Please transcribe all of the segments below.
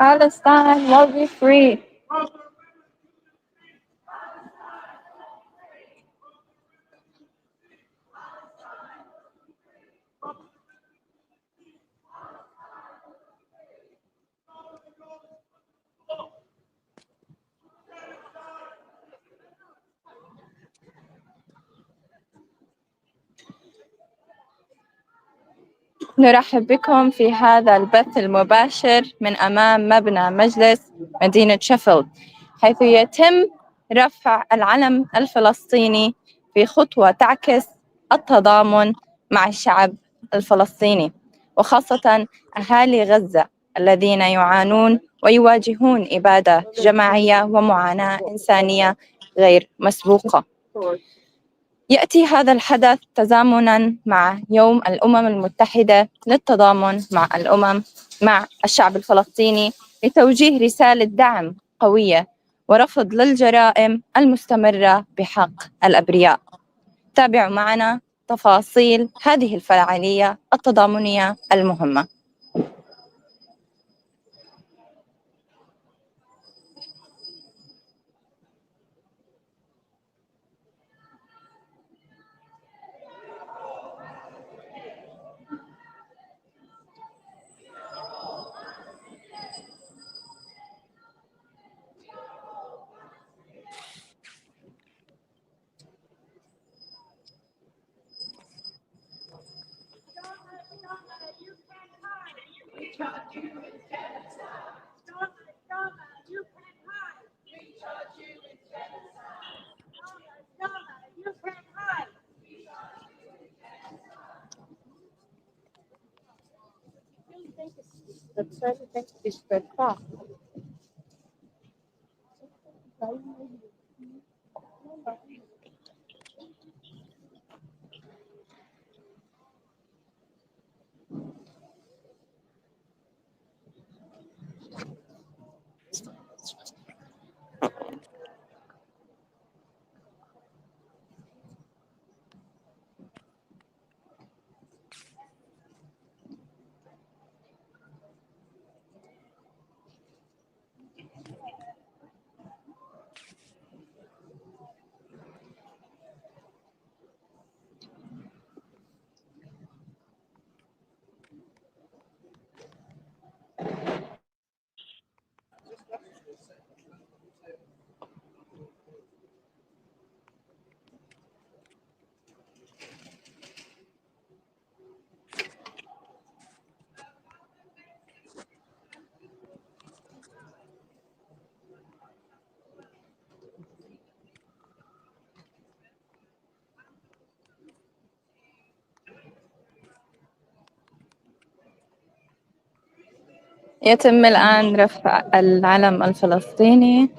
Palestine will be free. نرحب بكم في هذا البث المباشر من أمام مبنى مجلس مدينة شيفيلد، حيث يتم رفع العلم الفلسطيني في خطوة تعكس التضامن مع الشعب الفلسطيني، وخاصة أهالي غزة الذين يعانون ويواجهون إبادة جماعية ومعاناة إنسانية غير مسبوقة. يأتي هذا الحدث تزامناً مع يوم الأمم المتحدة للتضامن مع الشعب الفلسطيني لتوجيه رسالة دعم قوية ورفض للجرائم المستمرة بحق الأبرياء. تابعوا معنا تفاصيل هذه الفعالية التضامنية المهمة. يتم الآن رفع العلم الفلسطيني.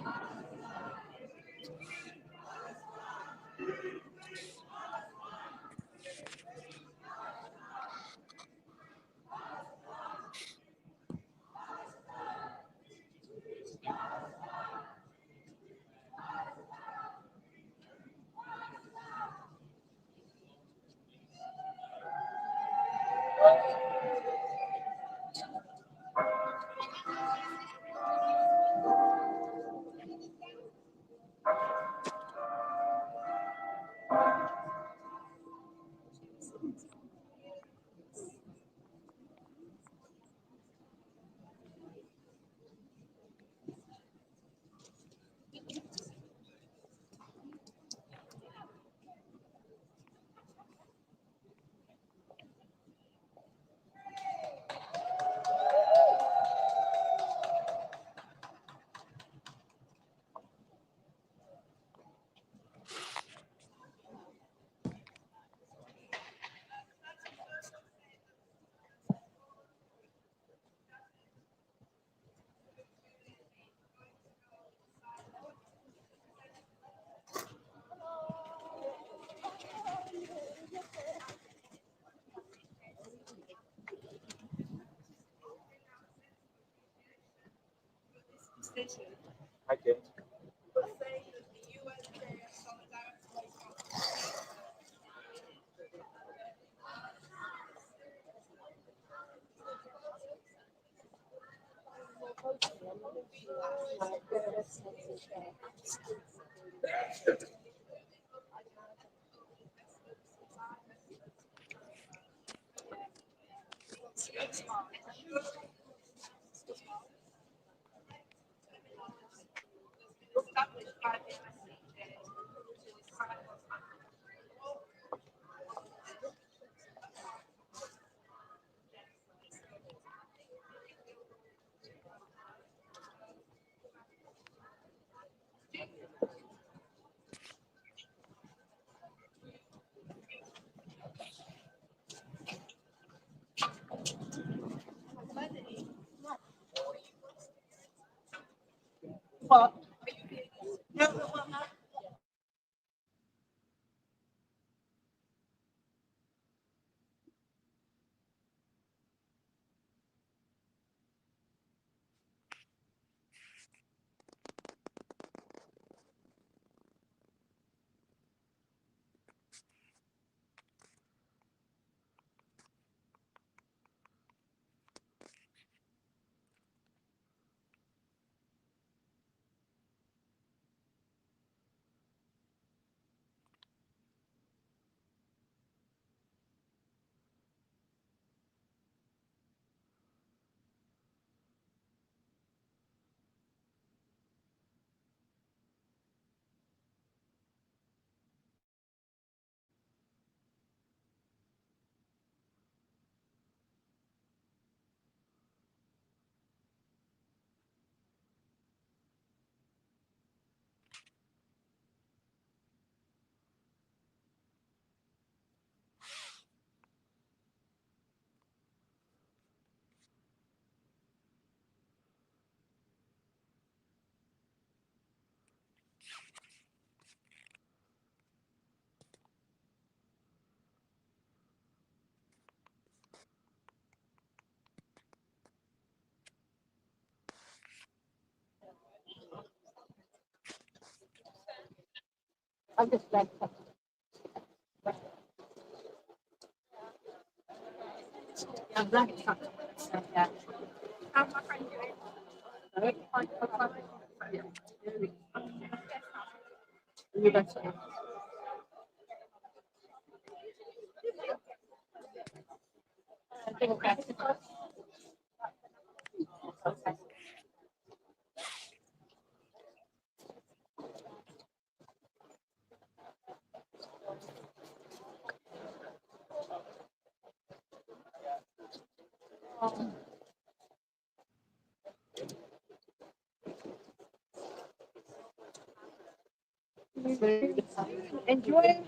Enjoy.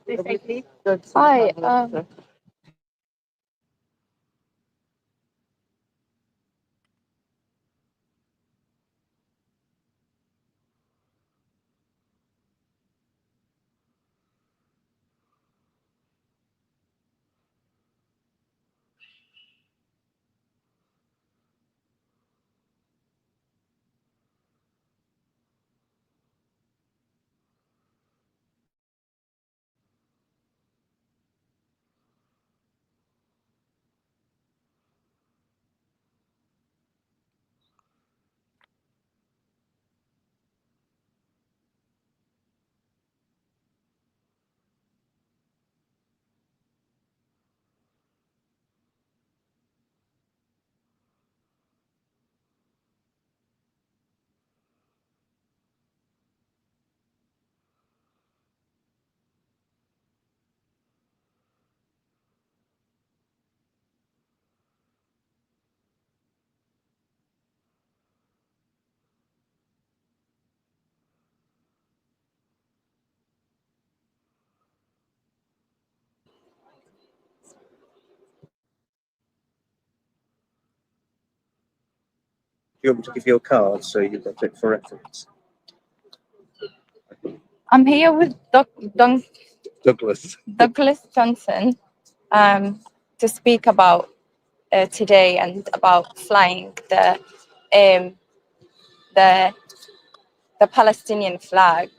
Stay safely. Hi. You want me to give you a card so you've got it for reference? I'm here with Douglas. Douglas Johnson to speak about today and about flying the Palestinian flag.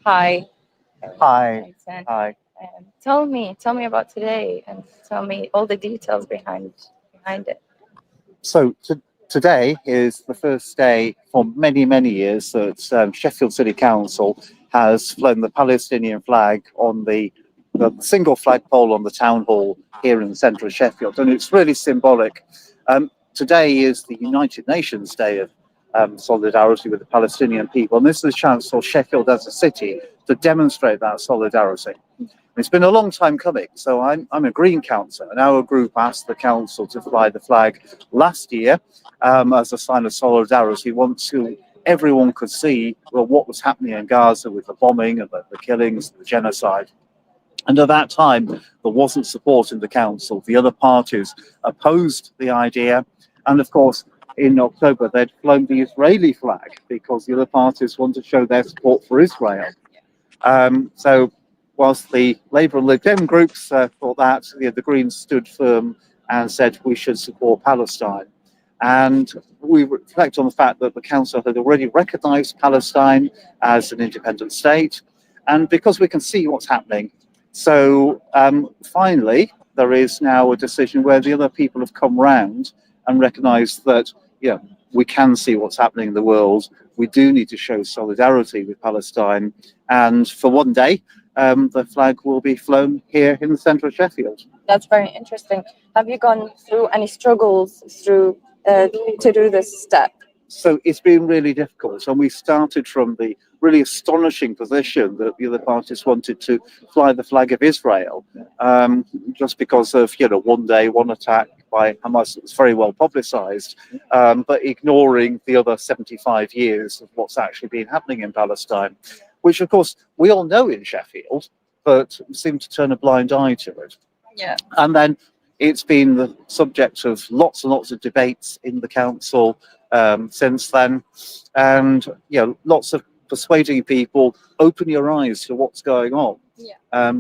Hi. Hi. Jason. Hi. Tell me about today and tell me all the details behind it. Today is the first day for many, many years that Sheffield City Council has flown the Palestinian flag on the single flagpole on the town hall here in the centre of Sheffield, and it's really symbolic. Today is the United Nations Day of solidarity with the Palestinian people, and this is a chance for Sheffield as a city to demonstrate that solidarity. It's been a long time coming. So I'm a Green councillor, and our group asked the council to fly the flag last year as a sign of solidarity, once everyone could see what was happening in Gaza with the bombing and the killings, the genocide. And at that time, there wasn't support in the council. The other parties opposed the idea. And of course, in October, they'd flown the Israeli flag because the other parties wanted to show their support for Israel. So whilst the Labour and Lib Dem groups thought that, the Greens stood firm and said we should support Palestine. And we reflect on the fact that the council had already recognised Palestine as an independent state, and because we can see what's happening. So finally, there is now a decision where the other people have come round and recognised that, we can see what's happening in the world. We do need to show solidarity with Palestine. And for one day, the flag will be flown here in the centre of Sheffield. That's very interesting. Have you gone through any struggles to do this step? So it's been really difficult, and we started from the really astonishing position that the other parties wanted to fly the flag of Israel, just because of one day, one attack by Hamas that was very well publicised, but ignoring the other 75 years of what's actually been happening in Palestine, which of course we all know in Sheffield, but seem to turn a blind eye to it. Yeah. And then it's been the subject of lots and lots of debates in the council since then, and lots of persuading people, open your eyes to what's going on. Yeah.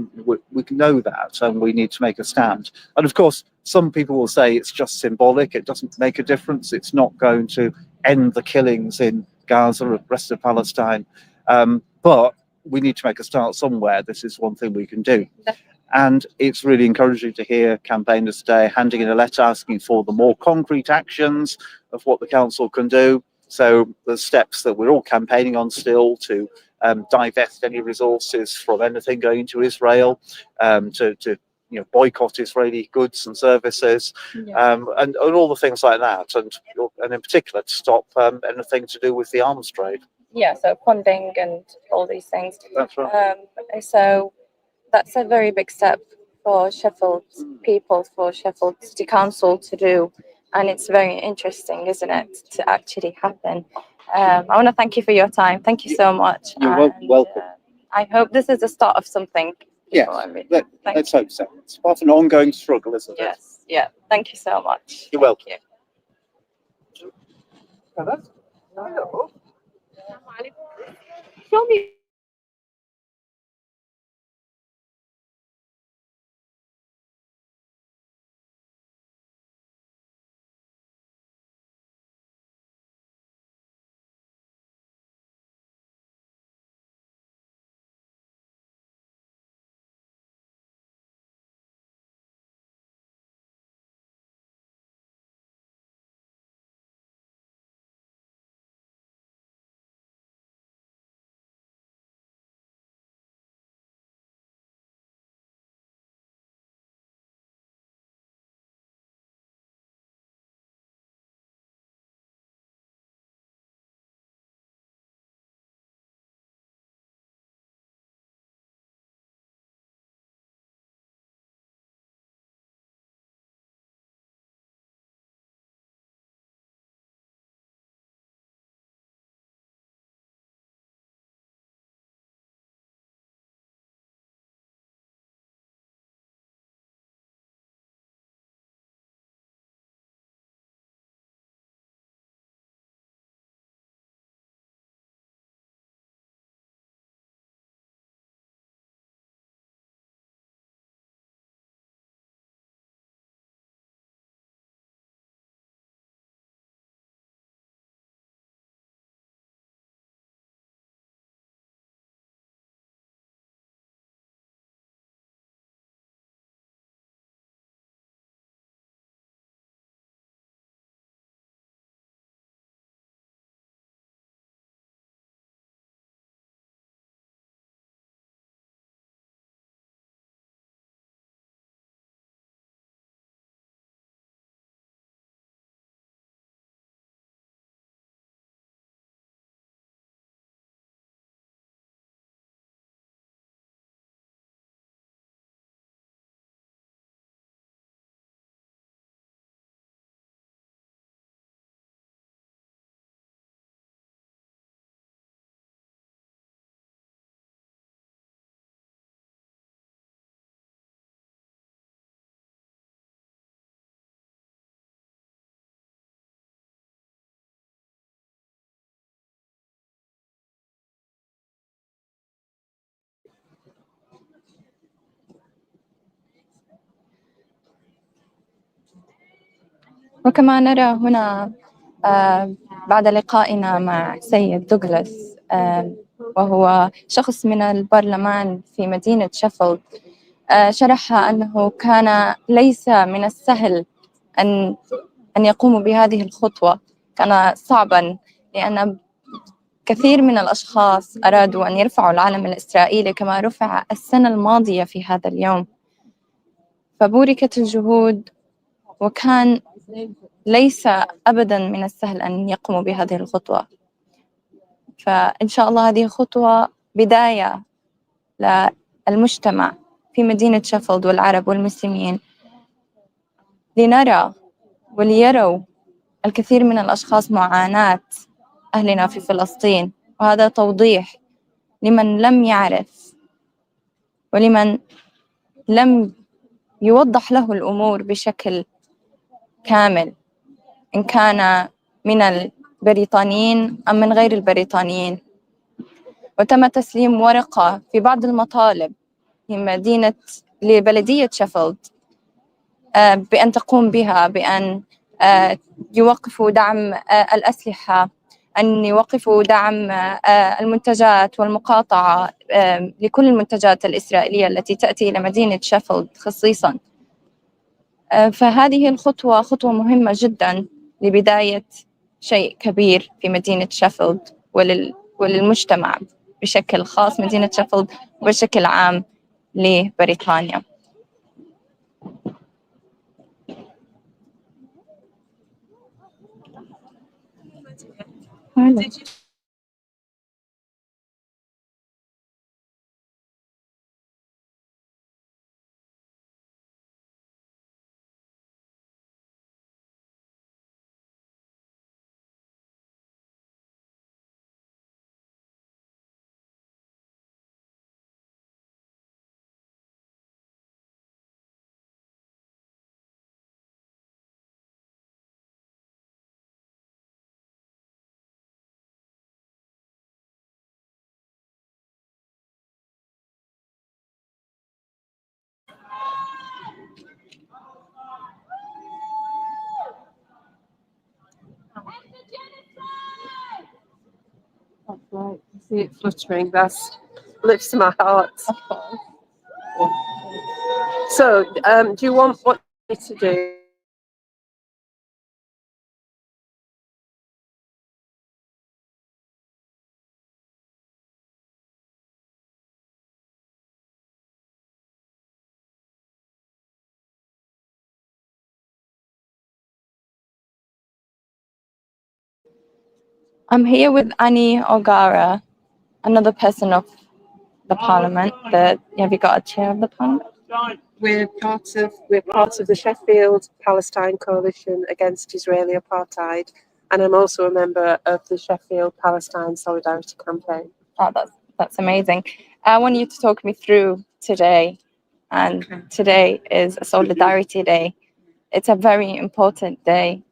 We can know that, and we need to make a stand. And of course, some people will say it's just symbolic, it doesn't make a difference, it's not going to end the killings in Gaza or the rest of Palestine, but we need to make a start somewhere. This is one thing we can do. And it's really encouraging to hear campaigners today handing in a letter asking for the more concrete actions of what the council can do. So the steps that we're all campaigning on still to divest any resources from anything going to Israel, to boycott Israeli goods and services, and all the things like that, and in particular to stop anything to do with the arms trade. Yeah, so funding and all these things. That's right. So that's a very big step for Sheffield people, for Sheffield City Council to do. And it's very interesting, isn't it, to actually happen. I want to thank you for your time. Thank you so much. You're welcome. I hope this is the start of something. Yes, let's hope so. It's part of an ongoing struggle, isn't it? Yes, yeah. Thank you so much. You're welcome. Thank you. Hello. Show me. وكما نرى هنا بعد لقائنا مع سيد دوغلاس وهو شخص من البرلمان في مدينة شيفيلد، شرح أنه كان ليس من السهل أن يقوموا بهذه الخطوة، كان صعبا لأن كثير من الأشخاص أرادوا أن يرفعوا العلم الإسرائيلي كما رفع السنة الماضية في هذا اليوم، فبوركت الجهود وكان ليس أبدا من السهل أن يقوموا بهذه الخطوة. فإن شاء الله هذه خطوة بداية للمجتمع في مدينة شيفيلد والعرب والمسلمين، لنرى وليروا الكثير من الأشخاص معاناة أهلنا في فلسطين، وهذا توضيح لمن لم يعرف ولمن لم يوضح له الأمور بشكل كامل، إن كان من البريطانيين أم من غير البريطانيين. وتم تسليم ورقة في بعض المطالب في لبلدية شيفيلد بأن تقوم بها، بأن يوقفوا دعم الأسلحة، أن يوقفوا دعم المنتجات والمقاطعة لكل المنتجات الإسرائيلية التي تأتي إلى مدينة شيفيلد خصيصاً. فهذه الخطوة خطوة مهمة جداً لبداية شيء كبير في مدينة شيفيلد وللمجتمع بشكل خاص مدينة شيفيلد وبشكل عام لبريطانيا. That's right. I see it fluttering. That lifts my heart. So, do you want what to do? I'm here with Annie O'Gara, another person of the Parliament. Have you got a chair of the Parliament? We're part of the Sheffield Palestine Coalition against Israeli apartheid, and I'm also a member of the Sheffield Palestine Solidarity Campaign. Oh, that's amazing. I want you to talk me through today, and today is a Solidarity Day. It's a very important day.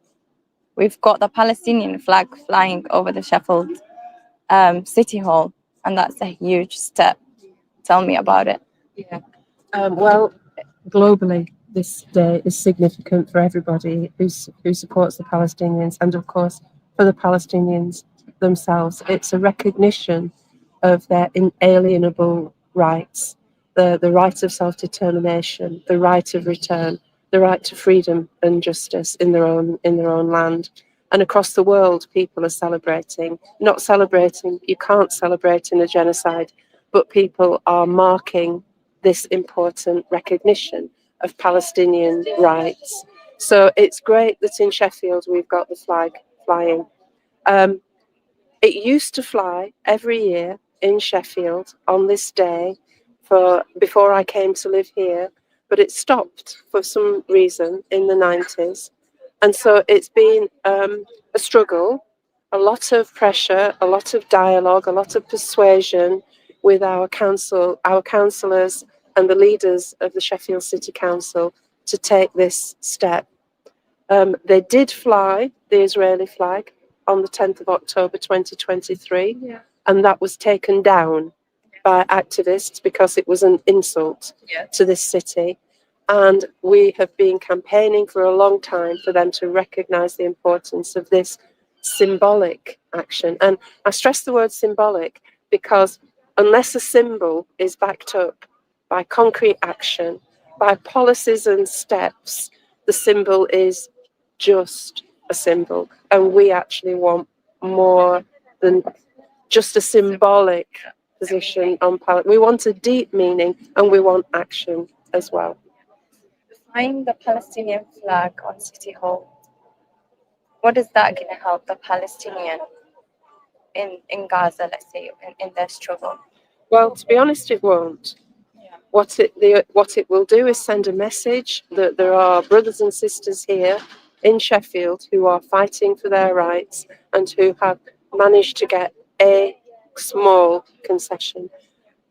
We've got the Palestinian flag flying over the Sheffield City Hall, and that's a huge step. Tell me about it. Yeah. Well, globally, this day is significant for everybody who supports the Palestinians, and of course for the Palestinians themselves. It's a recognition of their inalienable rights, the right of self-determination, the right of return, the right to freedom and justice in their own land. And across the world, people are celebrating. Not celebrating, you can't celebrate in a genocide, but people are marking this important recognition of Palestinian rights. So it's great that in Sheffield we've got the flag flying. It used to fly every year in Sheffield on this day before I came to live here, but it stopped for some reason in the 90s. And so it's been a struggle, a lot of pressure, a lot of dialogue, a lot of persuasion with our councillors and the leaders of the Sheffield City Council to take this step. They did fly the Israeli flag on the 10th of October 2023, and that was taken down by activists because it was an insult to this city. And we have been campaigning for a long time for them to recognise the importance of this symbolic action. And I stress the word symbolic because unless a symbol is backed up by concrete action, by policies and steps, the symbol is just a symbol. And we actually want more than just a symbolic position on Palestine. We want a deep meaning and we want action as well. Flying the Palestinian flag on City Hall, what is that going to help the Palestinian in Gaza, let's say, in their struggle? Well, to be honest, it won't. Yeah. What it will do is send a message that there are brothers and sisters here in Sheffield who are fighting for their rights and who have managed to get a small concession.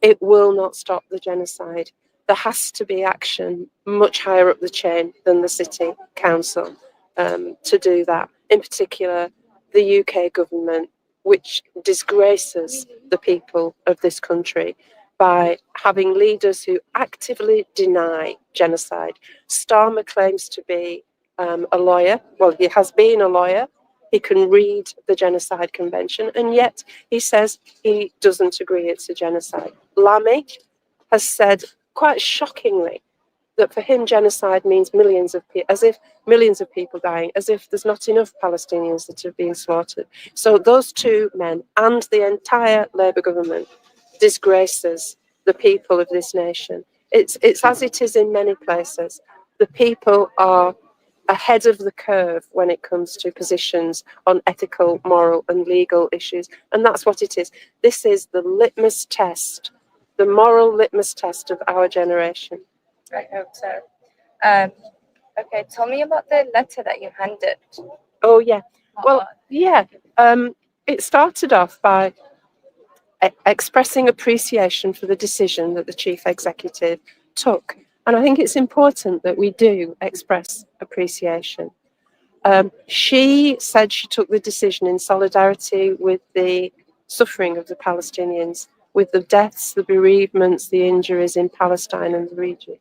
It will not stop the genocide. There has to be action much higher up the chain than the City Council to do that. In particular, the UK government, which disgraces the people of this country by having leaders who actively deny genocide. Starmer claims to be a lawyer. Well, he has been a lawyer. He can read the Genocide Convention, and yet he says he doesn't agree it's a genocide. Lamy has said, quite shockingly, that for him genocide means millions of people, as if millions of people dying, as if there's not enough Palestinians that are being slaughtered. So those two men and the entire Labour government disgraces the people of this nation. It's as it is in many places. The people are ahead of the curve when it comes to positions on ethical, moral and legal issues. And that's what it is. This is the litmus test, the moral litmus test of our generation. I hope so. Okay, tell me about the letter that you handed. Oh, yeah. Well, yeah. It started off by expressing appreciation for the decision that the chief executive took. And I think it's important that we do express appreciation. She said she took the decision in solidarity with the suffering of the Palestinians, with the deaths, the bereavements, the injuries in Palestine and the region.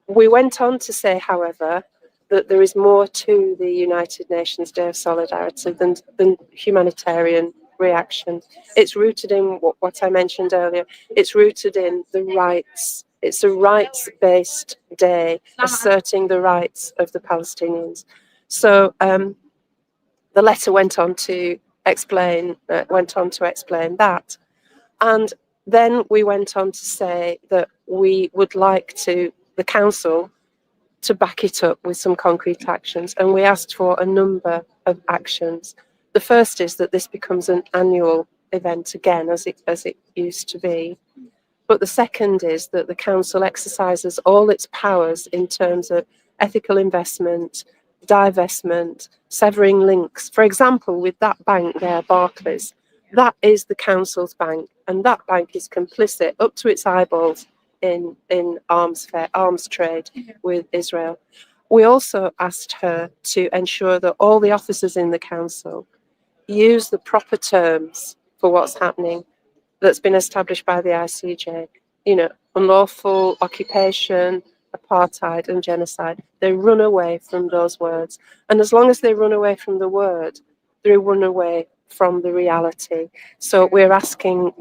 We went on to say, however, that there is more to the United Nations Day of Solidarity than humanitarian reaction. It's rooted in what I mentioned earlier. It's rooted in the rights. It's a rights-based day asserting the rights of the Palestinians. So the letter went on to explain that. And then we went on to say that we would like the council to back it up with some concrete actions. And we asked for a number of actions. The first is that this becomes an annual event again, as it used to be. But the second is that the council exercises all its powers in terms of ethical investment, divestment, severing links. For example, with that bank there, Barclays, that is the council's bank, and that bank is complicit up to its eyeballs in arms trade with Israel. We also asked her to ensure that all the officers in the council use the proper terms for what's happening that's been established by the ICJ, unlawful occupation, apartheid and genocide. They run away from those words. And as long as they run away from the word, they run away from the reality. So we're asking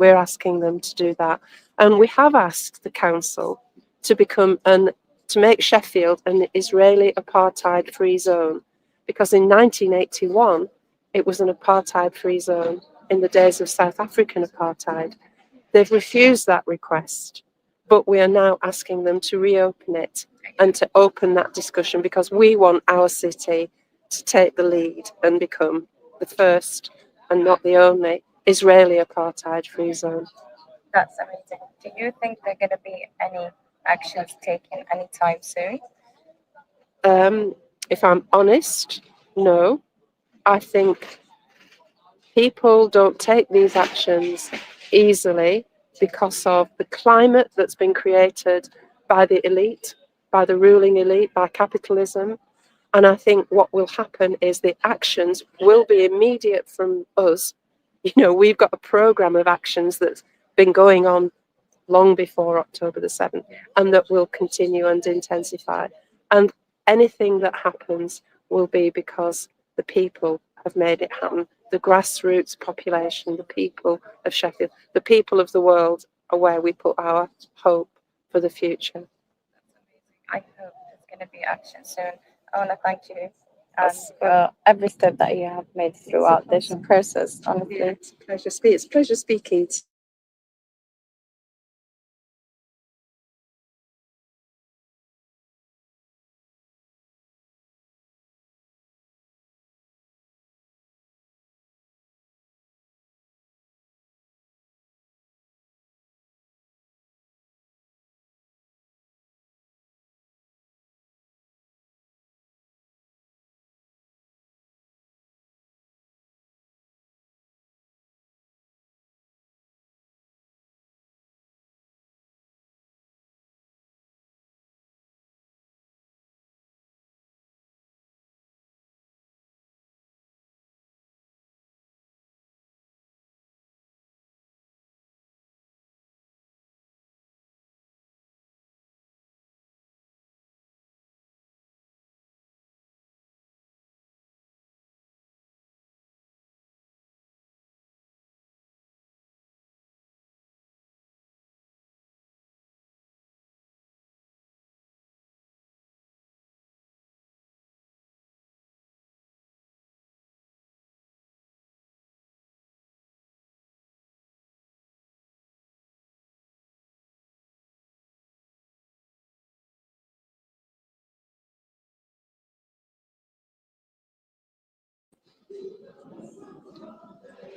them to do that. And we have asked the council to make Sheffield an Israeli apartheid-free zone, because in 1981, it was an apartheid-free zone in the days of South African apartheid. They've refused that request, but we are now asking them to reopen it and to open that discussion, because we want our city to take the lead and become the first and not the only Israeli apartheid-free zone. That's amazing. Do you think there are going to be any actions taken anytime soon? If I'm honest, no. I think people don't take these actions easily because of the climate that's been created by the elite, by the ruling elite, by capitalism. And I think what will happen is the actions will be immediate from us. We've got a program of actions that's been going on long before October the 7th, and that will continue and intensify. And anything that happens will be because the people have made it happen. The grassroots population, the people of Sheffield, the people of the world are where we put our hope for the future. I hope there's going to be action soon. I want to thank you for every step that you have made throughout this process. Honestly, It's a pleasure speaking.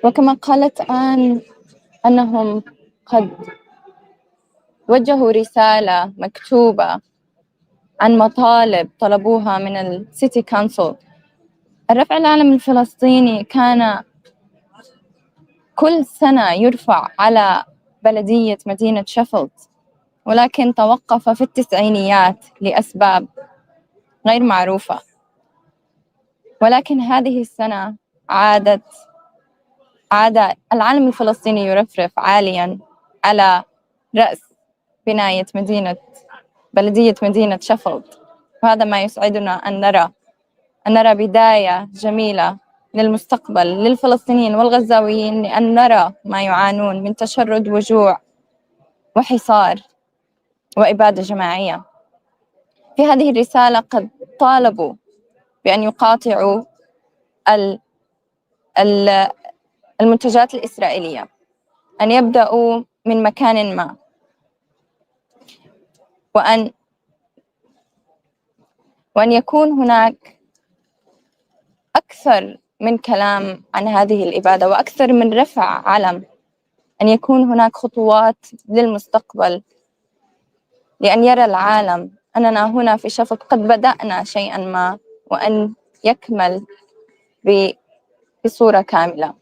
وكما قالت أنهم قد وجهوا رسالة مكتوبة عن مطالب طلبوها من السيتي كونسل. الرفع العلم الفلسطيني كان كل سنة يرفع على بلدية مدينة شيفيلد، ولكن توقف في التسعينيات لأسباب غير معروفة. ولكن هذه السنة عاد العلم الفلسطيني يرفرف عاليا على رأس بناية بلدية مدينة شيفيلد، وهذا ما يسعدنا أن نرى بداية جميلة للمستقبل للفلسطينيين والغزاويين، لأن نرى ما يعانون من تشرد وجوع وحصار وإبادة جماعية. في هذه الرسالة قد طالبوا بأن يقاطعوا المنتجات الإسرائيلية، أن يبدأوا من مكان ما، وأن يكون هناك أكثر من كلام عن هذه الإبادة وأكثر من رفع علم، أن يكون هناك خطوات للمستقبل، لأن يرى العالم أننا هنا في شيفيلد قد بدأنا شيئا ما، وأن يكمل بصورة كاملة.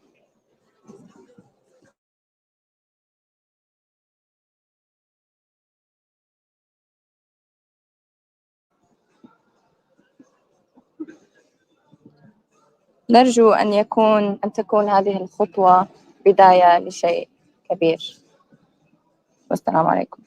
نرجو أن تكون هذه الخطوة بداية لشيء كبير. والسلام عليكم.